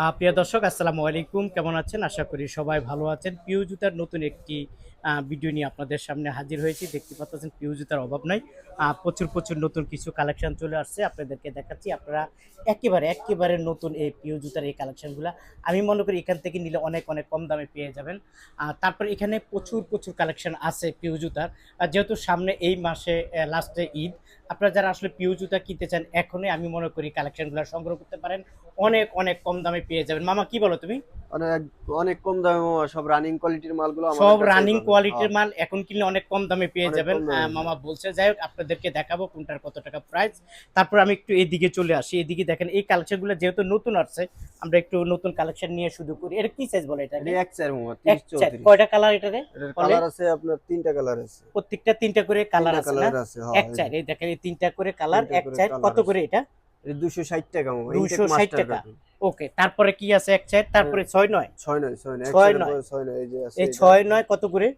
প্রিয় দর্শক আসসালামু আলাইকুম, কেমন আছেন? আশা করি সবাই ভালো আছেন। পিউ জুতার নতুন একটি ভিডিও নিয়ে আপনাদের সামনে হাজির হয়েছি। দেখতে পাচ্ছেন পিউ জুতার অভাব নাই। প্রচুর প্রচুর নতুন কিছু কালেকশন চলে আসছে, আপনাদেরকে দেখাচ্ছি। আপনারা একেবারে নতুন এই পিউ জুতার এই কালেকশনগুলা আমি মনে করি এখান থেকে নিলে অনেক অনেক কম দামে পেয়ে যাবেন। তারপর এখানে প্রচুর প্রচুর কালেকশন আছে পিউ জুতার। যেহেতু সামনে এই মাসে লাস্টে ঈদ, আপনারা যারা আসলে পিউ জুতা কিনতে চান এখনই আমি মনে করি কালেকশনগুলো সংগ্রহ করতে পারেন। অনেক অনেক কম দামে পেয়ে যাবেন। মামা কি বলো তুমি? অনেক অনেক কম দামে মামা, সব রানিং কোয়ালিটির মালগুলো আমাদের সব কাছেই রানিং পাবেন। কোয়ালিটির হ্যাঁ, মাল এখন কিনলে অনেক কম দামে পেয়ে অনেক যাবেন। কম দামে মামা পাবেন। বলছে। যাই হোক, আপনাদেরকে দেখাবো কোনটার কত টাকা প্রাইস। তারপর আমি একটু এদিকে চলে আসি। এদিকে দেখেন এই কালেকশনগুলো যেহেতু নতুন আসছে, আমরা একটু নতুন কালেকশন নিয়ে শুরু করি। এটা কি সাইজ বলে এটি এটাকে? এক চার মামা, এক 30 চার 34। কয়টা কালার এটাতে এটার বলে? কালার আছে আপনার তিনটা কালার আছে। প্রত্যেকটা তিনটা করে কালার তিনটা আছে না? কালার আছে, হ্যাঁ। এক চার, এই দেখেন এই তিনটা করে কালার। তিনটা এক করে চার কালার কত আছে। করে এটা? এটা 260 টাকা মামা, ইনটেক 260 মাস্টার টাকা। কার্টুন। ওকে, তারপরে কি আছে? এক চার, তারপরে 6 9। 6 9 এক ছয় চারের নয় পরে 6 9 এই যে আছে এই এটা। 6 9 কত করে?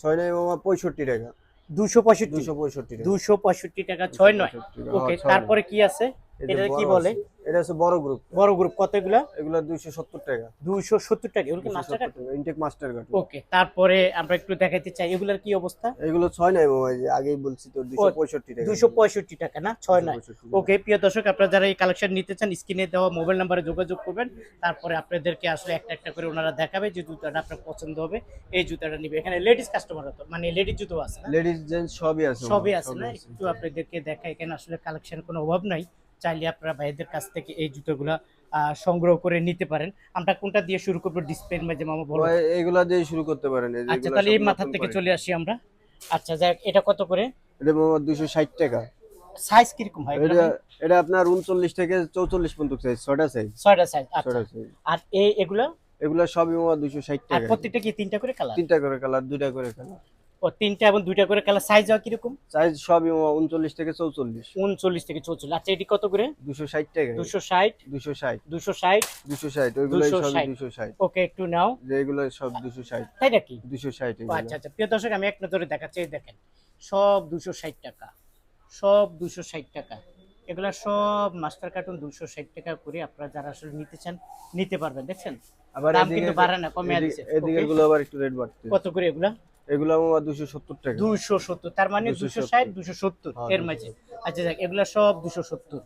6 9 মামা 65 টাকা। 265। 265 টাকা। 265 টাকা 6 9। 265 টাকা, হ্যাঁ ওকে, 6 9। তারপরে কি আছে? এই যে এটা কি বড় বলে? আছে, এটা হচ্ছে বড় গ্রুপটা। বড় গ্রুপ কত এগুলা? এগুলা 270 টাকা। 270 টাকা। এগুলো কি মাস্টার 270 কার্ড? টাকা ইনটেক মাস্টার কার্টুন। ওকে, তারপরে আমরা একটু দেখাইতে চাই এগুলার কি অবস্থা। এগুলো 6 9 মামা, এই যে আগেই বলছি তো ও, 265 টাকা এগুলো। 265 টাকা না? 6 9। 265 টাকা। ওকে, প্রিয় দর্শক, আপনারা যারা এই কালেকশন নিতে চান স্ক্রিনে দেওয়া মোবাইল নাম্বারে যোগাযোগ করবেন। তারপরে আপনাদেরকে আসলে একটা একটা করে ওনারা দেখাবে যে জুতাটা আপনার পছন্দ হবে, এই জুতাটা নিবে। এখানে লেডিস কাস্টমার হতো, মানে লেডিস জুতো আছে না? লেডিস জেন্টস সবই আছে মামা, সবই আছে সবই না? আছে। একটু আপনাদেরকে দেখা, এখানে আসলে কালেকশন কোনো অভাব নাই। চাইলে আপনারা ভাইদের কাছ থেকে এই জুতোগুলা সংগ্রহ করে নিতে পারেন। আমরা কোনটা দিয়ে শুরু করবো? ডিসপ্লের মাঝে মামা বলো। ভাই এগুলা দিয়ে শুরু করতে পারেন, এই যে আচ্ছা, এগুলা তাহলে সব এই মাথার নতুন থেকে করে। চলে আসি আমরা। আচ্ছা, যাক, এটা কত করে? এটা মামা 260 টাকা। সাইজ কিরকম হয় এগুলো এটা ভাই? এটা আপনার 39 থেকে 44 পর্যন্ত সাইজ, ছয়টা সাইজ। ছয়টা সাইজ, আচ্ছা। ছয়টা সাইজ। আর এগুলো? এগুলা সবই মামা 260 আর টাকা। প্রত্যেকটা কি তিনটা করে কালার? তিনটা করে কালার, দুইটা করে কালার। ও, তিনটা এবং দুইটা করে কালার। সাইজ হয় কিরকম? সাইজ সবই মামা 39 থেকে 44। 39 থেকে 44। আচ্ছা, এটি কত করে? 260 টাকা। 260। 260। 260। 260 ওইগুলাই সবই 260। 260। ওকে, একটু নাও। যে এগুলা সব 260। তাই নাকি? 260 ও, এগুলা। আচ্ছা আচ্ছা, প্রিয় দর্শক, আমি এক নজরে দেখাচ্ছি। এই দেখেন, সব 260 টাকা, সব 260 টাকা। এগুলা সব মাস্টার কার্টুন 260 টাকা করে। আপনারা যারা আসলে নিতে চান নিতে পারবেন। দেখছেন আবার দাম এদিকে কিন্তু বাড়ে না, কমে দিচ্ছে। এদিকের ওকে, গুলো আবার একটু রেট বাড়তে। কত করে এগুলা? এগুলো মামা 270 টাকা। 270, তার মানে 260 270। 270 হ্যাঁ এর মাঝে। 270। আচ্ছা, যাক, এগুলা সব 270,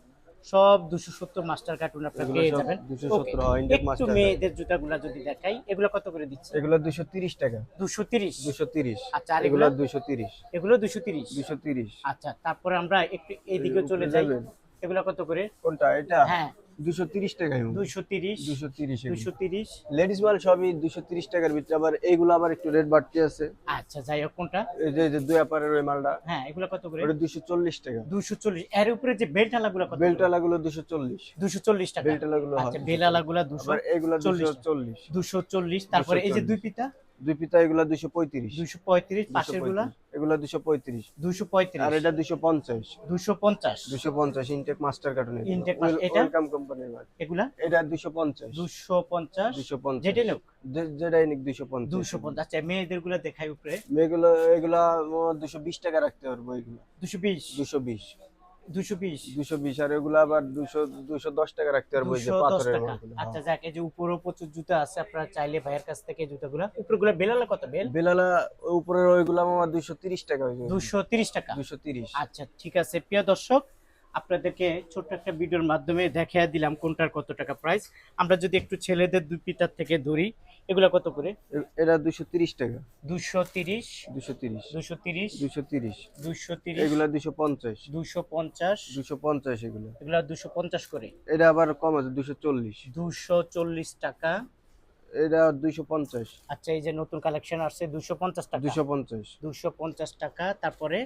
সব 270 মাস্টার কার্টুন আপনারা এগুলো পেয়ে সব যাবেন। ওকে, 270 হয় ইনটেক একটু মাস্টার কার্ড। মেয়েদের জুতাগুলা যদি দেখাই, এগুলা কত করে দিচ্ছে? এগুলো 230 টাকা। 230। 230। আচ্ছা, আর এগুলো এগুলা? 230। এগুলো 230। 230। আচ্ছা, তারপরে আমরা একটু এইদিকে চলে উপরে যাই। যাবেন। এগুলা কত করে? কোনটা এটা? হ্যাঁ, 230 টাকায়। 230। 230 এগুলো। 230। লেডিস মাল সবই 230 টাকার ভিতরে, আবার এইগুলো আবার একটু রেট বাড়তি আছে। আচ্ছা, যাই হোক, কোনটা? এই যে দুই আপারের ওই মালটা, হ্যাঁ, এগুলা কত করে? ওটা 240 টাকা। 240। এর উপরে যে বেল্ট আলাগুলা কত বেল্ট করে? আলাগুলো 240। 240 টাকা। বেল্ট আলাগুলো হয় আচ্ছা, বেল 240। আলাগুলা আবার এগুলা 240। 240। 240। তারপরে এই যে দুই পিতা? দুই পিতা এগুলা 235। 235। পাশের গুলা? 235 এগুলা 235। আর 235। এটা 250। 250। 250 ইনটেক মাস্টার কার্টুন। ইনটেক মাস এটা? ওয়েলকাম কোম্পানির মাল। এগুলা? এটা 250। 250। 250 যেটা নোক? যেটাই নিক 250। 250। আচ্ছা, মেয়েদের গুলা দেখাই উপরে। এগুলো এগুলা 220 টাকা রাখতে পারবো এগুলো। 220। 220। 220। 220 আর এগুলো আবার 210 টাকা রাখতে পারবো, এই যে 210 পাথরের টাকা। মালগুলো। আচ্ছা, যাক, এই যে উপরেও প্রচুর জুতা আছে, আপনারা চাইলে ভাইয়ের কাছ থেকে জুতাগুলা। উপরেগুলা বেলালা কত বেল? বেলালা উপরের ওইগুলো আমার 230 টাকা হয়ে যাবে। 230 টাকা। 230। আচ্ছা, ঠিক আছে, প্রিয় দর্শক, আপনাদেরকে ছোট্ট একটা ভিডিওর মাধ্যমে দেখিয়ে দিলাম কোনটার কত টাকা প্রাইস। আমরা যদি একটু ছেলেদের দুই পিতার থেকে ধরি, এগুলা কত করে? এটা 230 টাকা। 230। 230। 230। 230। 230। এগুলা 250। 250। 250 এগুলো। এগুলা 250 করে। এটা আবার কম আছে 240। 240 টাকা। এটা 250। আচ্ছা, এই যে নতুন কালেকশন আসছে 250 টাকা। 250। 250 টাকা। তারপরে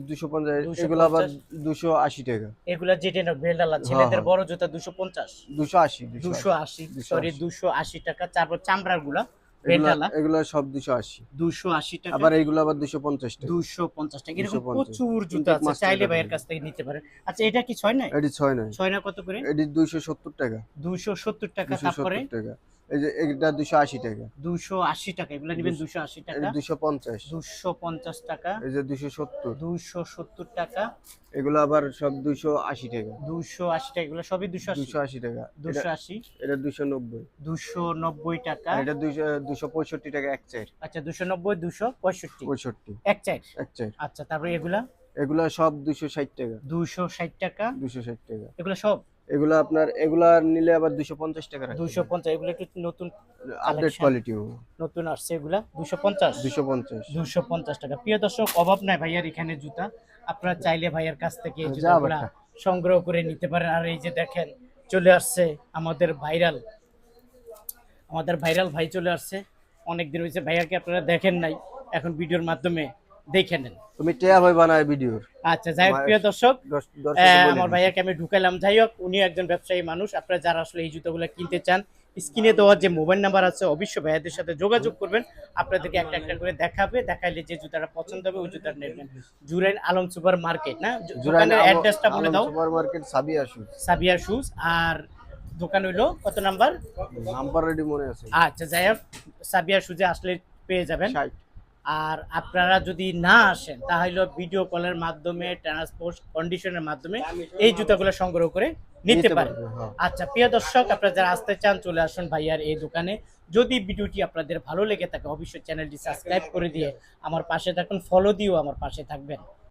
250 এগুলো আবার 280 টাকা। এগুলা যেটা না বেলডালা হ্যাঁ ছেলেদের হ্যাঁ, বড় জুতা 250। 280। 280, সরি 280 টাকা। তারপর চামড়ার গুলা এগুলা বেলডালা এগুলা সব 280। 280 টাকা। আবার এইগুলো আবার 250 টাকা। 250 টাকা। এরকম 250 প্রচুর জুতা ইনটেক আছে, মাস্টার চাইলে ভাইয়ের কার্টুন। কাছ থেকে নিতে পারেন। আচ্ছা, এটা কি 6 নয়? এটি 6 নয়। 6 না কত করে? এটি 270 টাকা। 270 টাকা। 270 তারপরে টাকা। এই যে এটা 280 টাকা, 280 টাকা, এগুলো নেবেন 280 টাকা। 250, 250 টাকা, এই যে 270, 270 টাকা, এগুলো আবার সব 280 টাকা, 280 টাকা, এগুলো সবই 280। 280 টাকা, 280, এটা 290, 290 টাকা। আর এটা 265 টাকা এক চার, আচ্ছা 290, 265, 65 এক চার। এক চার। আচ্ছা তারপরে এগুলা এগুলা সব 260 টাকা, 260 টাকা, 260 টাকা। এগুলো সব এগুলা আপনার এগুলা নিলে আবার 250 টাকা রাখতে 250। এগুলো একটু নতুন আপডেট collection। কোয়ালিটি, নতুন আসছে এগুলা 250। 250। 250 টাকা। প্রিয় দর্শক, অভাব নাই ভাইয়ার এখানে জুতা, আপনারা চাইলে ভাইয়ার কাছ থেকে এই যা জুতাগুলা বাটা। সংগ্রহ করে নিতে পারেন। আর এই যে দেখেন চলে আসছে আমাদের ভাইরাল ভাই চলে আসছে। অনেকদিন হয়েছে ভাইয়াকে আপনারা দেখেন নাই, এখন ভিডিওর মাধ্যমে দেখে নেন। তুমি টেয়া ভাই বানায় ভিডিওর, আচ্ছা যাই হোক প্রিয় দর্শক, দর্শক আমার ভাইয়াকে আমি ঢুকাইলাম। যাই হোক, উনি একজন ব্যবসায়ী মানুষ। আপনারা যারা আসলে এই জুতোগুলো কিনতে চান, স্ক্রিনে দেওয়া যে মোবাইল নাম্বার আছে অবশ্যই ভাইয়াদের সাথে যোগাযোগ করবেন। আপনাদেরকে একটা একটা করে দেখাইলে যে জুতাটা পছন্দ হবে ওই জুতাটা নেবেন। জুরাইন আলম সুপার মার্কেট না, দোকানের অ্যাড্রেসটা বলে দাও। Super market Sabiya shoes, Sabiya shoes. আর দোকান হইলো কত নাম্বার? নাম্বার রেডি মনে আছে। আচ্ছা যাই হোক, সাবিয়া শুজে আসলে পেয়ে যাবেন। 60। আর আপনারা যদি না আসেন তাহলে ভিডিও কলের মাধ্যমে, ট্রান্সপোর্ট কন্ডিশনের মাধ্যমে এই জুতাগুলো সংগ্রহ করে নিতে পারেন। হ্যাঁ। আচ্ছা প্রিয় দর্শক, আপনারা যারা আসতে চান চলে আসুন ভাইয়ার এই দোকানে। যদি ভিডিওটি আপনাদের ভালো লেগে থাকে অবশ্যই চ্যানেলটি সাবস্ক্রাইব করে দিয়ে আমার পাশে থাকুন, ফলো দিয়েও আমার পাশে থাকবেন।